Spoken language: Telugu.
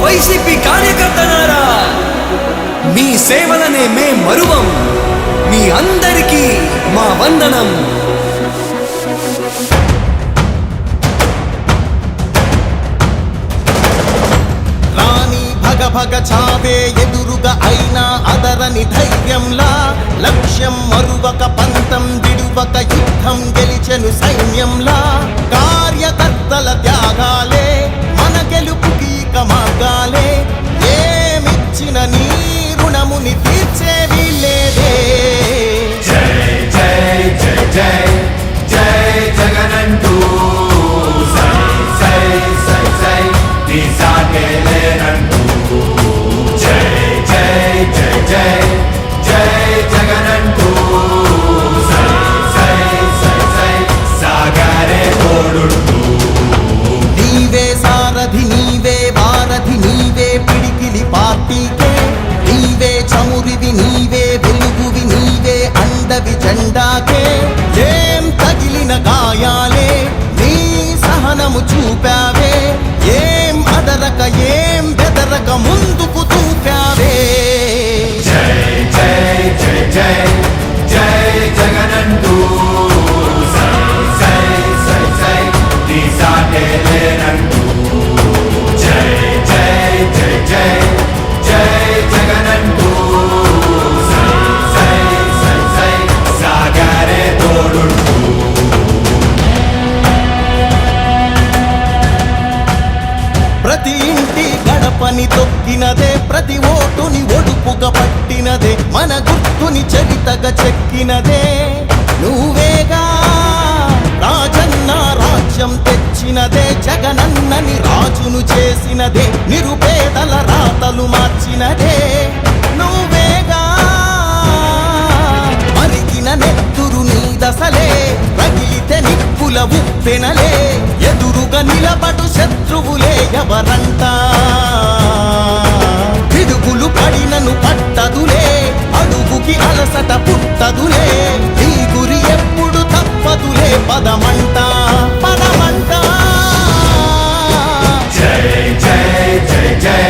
వైసీపీ కార్యకర్తలారా, మీ సేవలనే మే మరువం. మీ అందరికీ మా వందనం. భగ చావే ఎదురుగా అయినా అదరని ధైర్యంలా, లక్ష్యం మరువక పంతం విడువక యుద్ధం గెలిచెను సైన్యంలా. కార్యకర్తల త్యాగాలే మన గెలుపుకి మార్గాలే. ఏమిచ్చిన నీ రుణముని తీర్చేవి లేదే. జై జై జై జై జై జగనంటూ సై సై సై సై నీ సాగే లేనంటూ. జై జై జై జై జై జగనంటూ సై సై సై సై సాగరే తోడుంటూ. నీవే సారథి, నీవే వారధి, నీవే పిడికిలి పార్టీకే. నీవే చమురివి, నీవే వెలుగువి, నీవే అండవి జెండాకే. ఏం తగిలిన గాయాలే నీ సహనము చూపావే. ఏం అదరక ఏం బెదరక ముందుకు చూపావే. జై జై జై జై జై జగనంటూ సై సై సై సై నీ సాటే లేనంటూ. జై జై జై జై జై జగనంటూ సై సై సై సై సాగరే తోడుంటూ. ప్రతి ఇంటి గడపని తొక్కినదే, ప్రతి ఓటుని ఒడుపుగా పట్టినదే, మన గుర్తుని చరితగా చెక్కినదే నువ్వేగా. రాజన్న రాజ్యం తెచ్చినదే, జగనన్నని రాజును చేసినదే, నిరుపేదల రాతలు మార్చినదే నువ్వేగా. మరిగిన నెత్తురు నీ దశలే, రగిలితే నిప్పుల ఉప్పెనలే. ఎదురుగా నిలబడు శత్రువులే ఎవరంట. పిడుగులు పడినను పట్టదులే, అడుగుకి అలసట పుట్టదులే. ఈ గురి ఎప్పుడు తప్పదులే, పదమంట పదమంట. జై జై జై జై